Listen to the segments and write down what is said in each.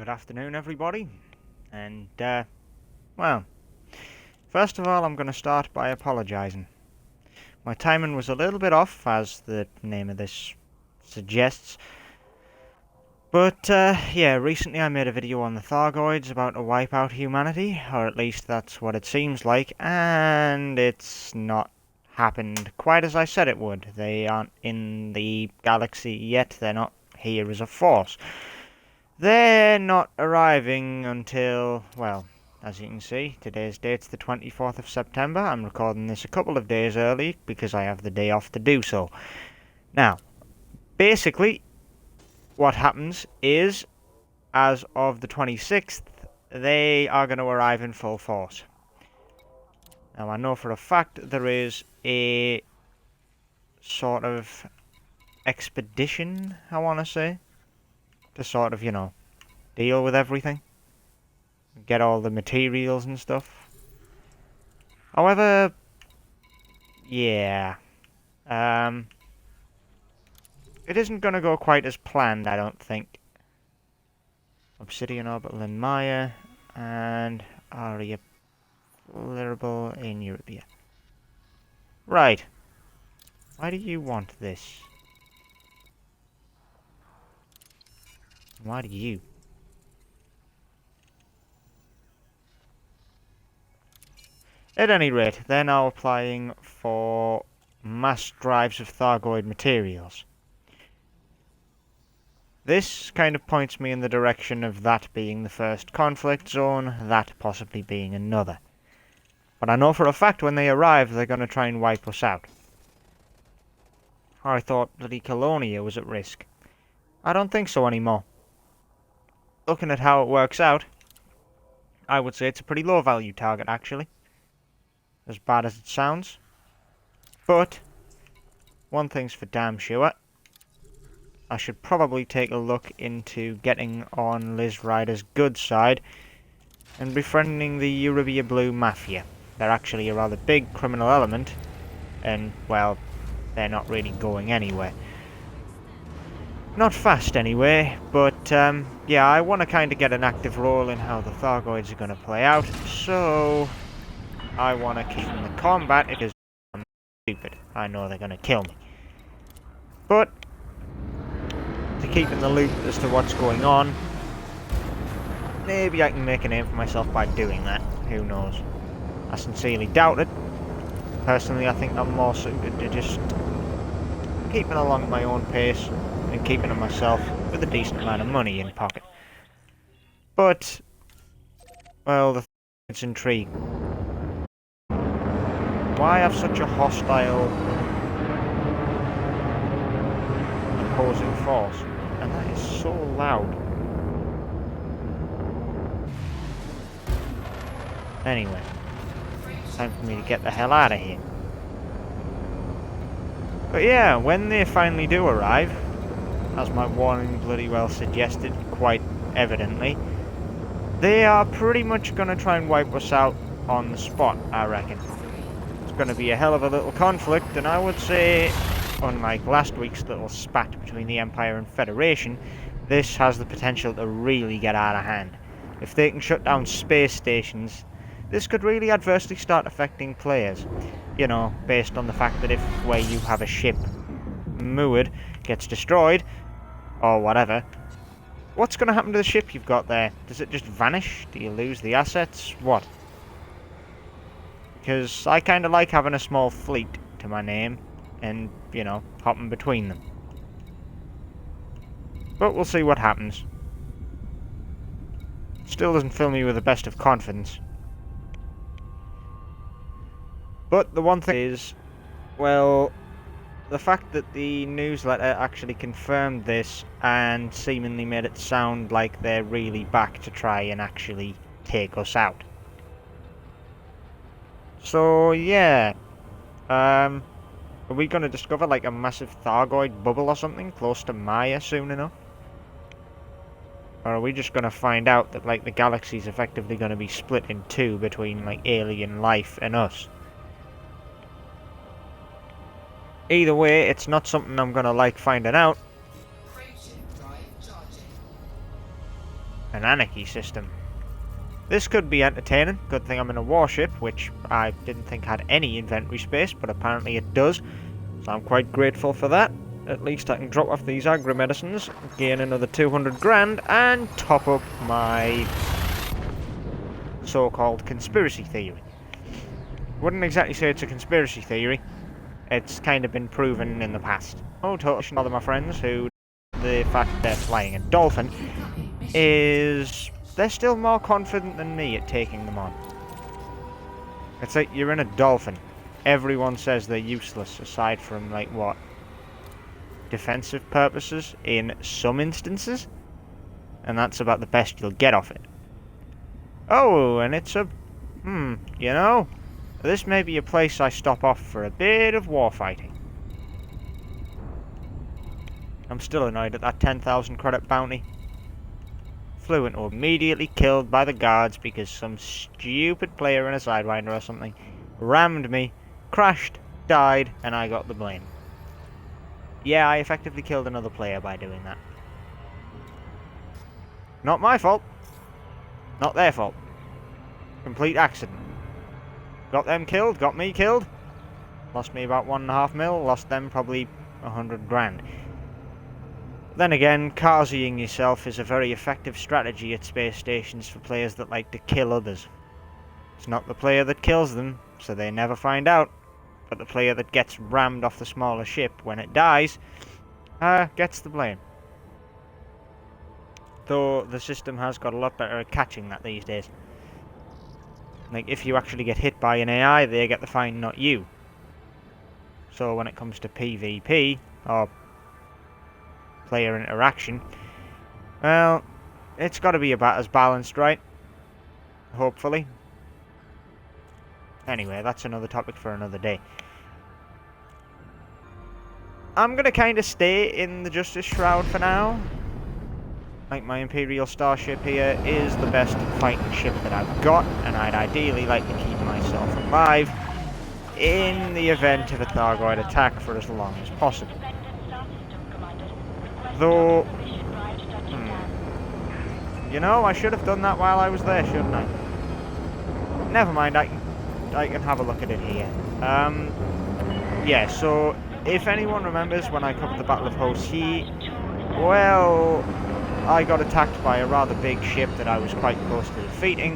Good afternoon, everybody. And, well, first of all, I'm going to start by apologising. My timing was a little bit off, as the name of this suggests. But, yeah, recently I made a video on the Thargoids about to wipe out humanity, or at least that's what it seems like, and it's not happened quite as I said it would. They aren't in the galaxy yet, they're not here as a force. They're not arriving until, well, as you can see, today's date's the 24th of September. I'm recording this a couple of days early because I have the day off to do so. Now, basically, what happens is, as of the 26th, they are going to arrive in full force. Now, I know for a fact there is a sort of expedition, I want to say, to sort of, deal with everything. Get all the materials and stuff. However, yeah, it isn't going to go quite as planned, I don't think. Obsidian Orbital in Maya, and Aria Plurable in Eurobia. Right. Why do you want this? Why do you? At any rate, they're now applying for mass drives of Thargoid materials. This kind of points me in the direction of that being the first conflict zone, that possibly being another. But I know for a fact when they arrive they're going to try and wipe us out. I thought bloody Colonia was at risk. I don't think so anymore. Looking at how it works out, I would say it's a pretty low value target actually. As bad as it sounds. But, one thing's for damn sure. I should probably take a look into getting on Liz Ryder's good side and befriending the Eurobia Blue Mafia. They're actually a rather big criminal element, and, well, they're not really going anywhere. Not fast anyway, but, yeah, I want to kind of get an active role in how the Thargoids are going to play out, so I want to keep in the combat because I'm stupid. I know they're going to kill me. But to keep in the loop as to what's going on, maybe I can make a name for myself by doing that. Who knows? I sincerely doubt it. Personally, I think I'm more suited to just keeping along at my own pace and keeping it myself with a decent amount of money in pocket. But, well, it's intriguing. Why have such a hostile opposing force? And that is so loud. Anyway, time for me to get the hell out of here. But yeah, when they finally do arrive, as my warning bloody well suggested, quite evidently, they are pretty much going to try and wipe us out on the spot, I reckon. It's going to be a hell of a little conflict, and I would say, unlike last week's little spat between the Empire and Federation, this has the potential to really get out of hand. If they can shut down space stations, this could really adversely start affecting players. You know, based on the fact that if where you have a ship moored gets destroyed, or whatever, what's going to happen to the ship you've got there? Does it just vanish? Do you lose the assets? What? Because I kind of like having a small fleet to my name and, you know, hopping between them. But we'll see what happens. Still doesn't fill me with the best of confidence. But the one thing is, well, the fact that the newsletter actually confirmed this and seemingly made it sound like they're really back to try and actually take us out. So, yeah. Are we going to discover like a massive Thargoid bubble or something close to Maya soon enough? Or are we just going to find out that like the galaxy's effectively going to be split in two between like alien life and us? Either way, it's not something I'm going to like finding out. An anarchy system. This could be entertaining. Good thing I'm in a warship, which I didn't think had any inventory space, but apparently it does. So I'm quite grateful for that. At least I can drop off these agri-medicines, gain another 200 grand, and top up my so-called conspiracy theory. Wouldn't exactly say it's a conspiracy theory. It's kind of been proven in the past. Oh, totally other my friends who the fact they're flying a dolphin is they're still more confident than me at taking them on. It's like you're in a dolphin. Everyone says they're useless aside from like what? Defensive purposes in some instances. And that's about the best you'll get off it. Oh, and it's a you know, this may be a place I stop off for a bit of warfighting. I'm still annoyed at that 10,000 credit bounty. Flew into immediately killed by the guards because some stupid player in a Sidewinder or something rammed me, crashed, died, and I got the blame. Yeah, I effectively killed another player by doing that. Not my fault. Not their fault. Complete accident. Got them killed, got me killed. Lost me about 1.5 mil, lost them probably 100 grand. Then again, Karzying yourself is a very effective strategy at space stations for players that like to kill others. It's not the player that kills them, so they never find out, but the player that gets rammed off the smaller ship when it dies, gets the blame. Though the system has got a lot better at catching that these days. Like, if you actually get hit by an AI, they get the fine, not you. So when it comes to PvP, or player interaction, well, it's got to be about as balanced, right? Hopefully. Anyway, that's another topic for another day. I'm going to kind of stay in the Justice Shroud for now. Like, my Imperial Starship here is the best fighting ship that I've got, and I'd ideally like to keep myself alive in the event of a Thargoid attack for as long as possible. Though, you know, I should have done that while I was there, shouldn't I? Never mind, I can have a look at it here. Yeah, so if anyone remembers when I covered the Battle of Ho-Si, well, I got attacked by a rather big ship that I was quite close to defeating,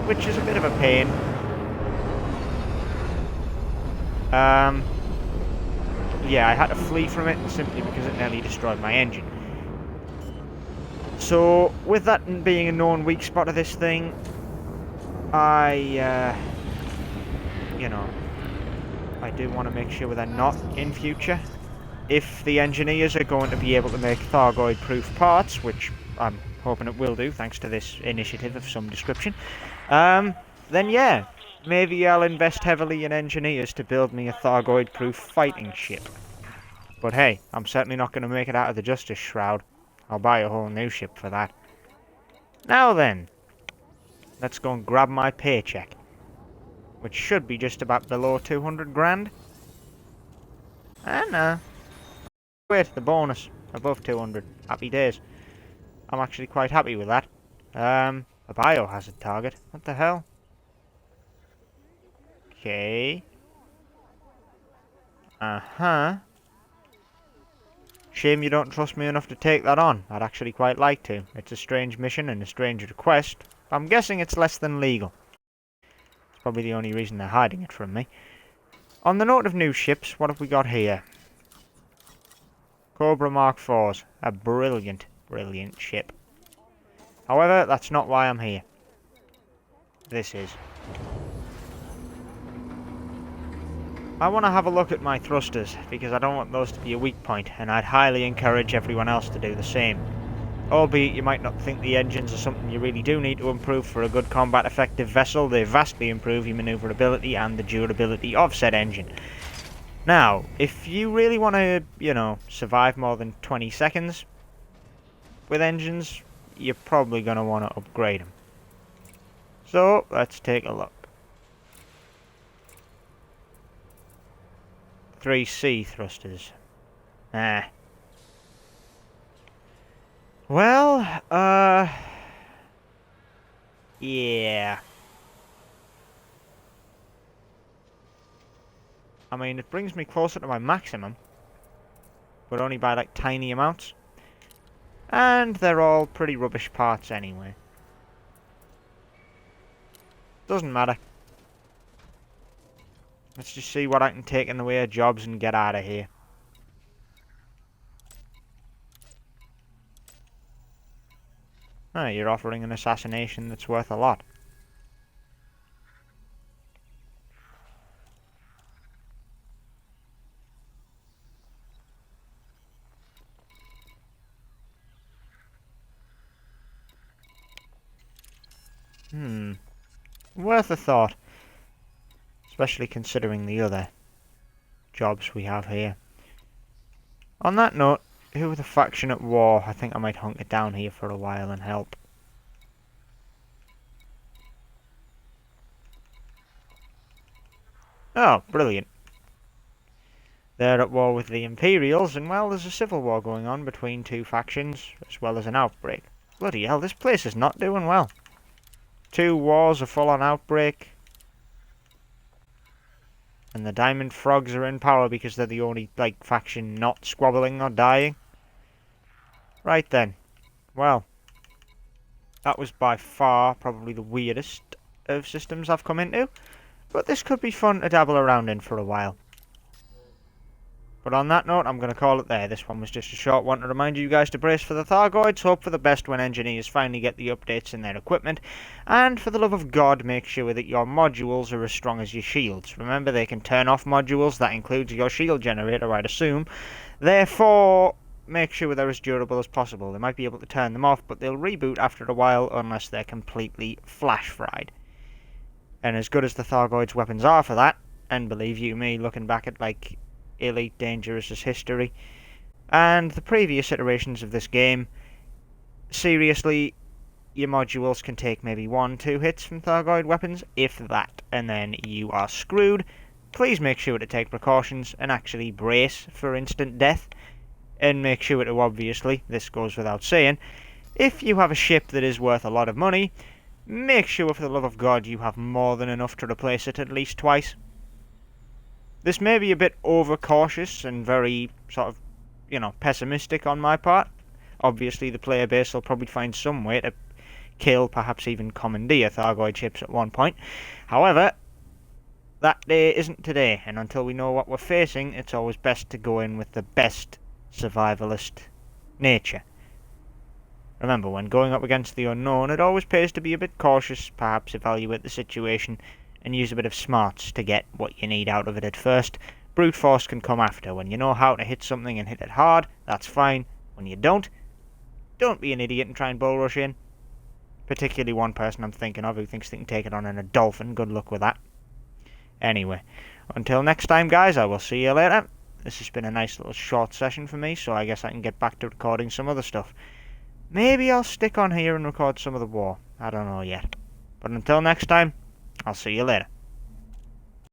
which is a bit of a pain. Yeah, I had to flee from it simply because it nearly destroyed my engine. So, with that being a known weak spot of this thing, you know, I do want to make sure they're not in future. If the engineers are going to be able to make Thargoid-proof parts, which I'm hoping it will do, thanks to this initiative of some description, then yeah, maybe I'll invest heavily in engineers to build me a Thargoid-proof fighting ship. But hey, I'm certainly not going to make it out of the Justice Shroud. I'll buy a whole new ship for that. Now then, let's go and grab my paycheck, which should be just about below 200 grand. And wait, the bonus, above 200. Happy days. I'm actually quite happy with that. A biohazard target. What the hell? Okay. Uh-huh. Shame you don't trust me enough to take that on. I'd actually quite like to. It's a strange mission and a strange request. I'm guessing it's less than legal. It's probably the only reason they're hiding it from me. On the note of new ships, what have we got here? Cobra Mark IVs. A brilliant, brilliant ship. However, that's not why I'm here. This is. I want to have a look at my thrusters, because I don't want those to be a weak point, and I'd highly encourage everyone else to do the same. Albeit you might not think the engines are something you really do need to improve for a good combat effective vessel, they vastly improve your manoeuvrability and the durability of said engine. Now, if you really want to, you know, survive more than 20 seconds with engines, you're probably going to want to upgrade them. So, let's take a look. 3C thrusters. Well, Yeah. I mean, it brings me closer to my maximum, but only by like tiny amounts. And they're all pretty rubbish parts anyway. Doesn't matter. Let's just see what I can take in the way of jobs and get out of here. Oh, you're offering an assassination that's worth a lot. Worth a thought. Especially considering the other jobs we have here. On that note, who with a faction at war, I think I might hunker down here for a while and help. Oh, brilliant. They're at war with the Imperials, and well, there's a civil war going on between two factions, as well as an outbreak. Bloody hell, this place is not doing well. 2 wars, a full-on outbreak. And the Diamond Frogs are in power because they're the only, like, faction not squabbling or dying. Right then. Well, that was by far probably the weirdest of systems I've come into. But this could be fun to dabble around in for a while. But on that note, I'm going to call it there. This one was just a short one to remind you guys to brace for the Thargoids, hope for the best when engineers finally get the updates in their equipment, and for the love of God, make sure that your modules are as strong as your shields. Remember, they can turn off modules, that includes your shield generator, I'd assume. Therefore, make sure they're as durable as possible. They might be able to turn them off, but they'll reboot after a while unless they're completely flash-fried. And as good as the Thargoids' weapons are for that, and believe you me, looking back at, like, Elite Dangerous as history, and the previous iterations of this game, seriously, your modules can take maybe 1-2 hits from Thargoid weapons, if that, and then you are screwed. Please make sure to take precautions and actually brace for instant death, and make sure to, obviously, this goes without saying, if you have a ship that is worth a lot of money, make sure for the love of God you have more than enough to replace it at least twice. This may be a bit overcautious and very sort of, pessimistic on my part. Obviously, the player base will probably find some way to kill, perhaps even commandeer Thargoid ships at one point. However, that day isn't today, and until we know what we're facing, it's always best to go in with the best survivalist nature. Remember, when going up against the unknown, it always pays to be a bit cautious, perhaps evaluate the situation, and use a bit of smarts to get what you need out of it at first. Brute force can come after. When you know how to hit something and hit it hard, that's fine. When you don't be an idiot and try and bull rush in. Particularly one person I'm thinking of who thinks they can take it on in a dolphin. Good luck with that. Anyway, until next time, guys, I will see you later. This has been a nice little short session for me, so I guess I can get back to recording some other stuff. Maybe I'll stick on here and record some of the war. I don't know yet. But until next time, I'll see you later.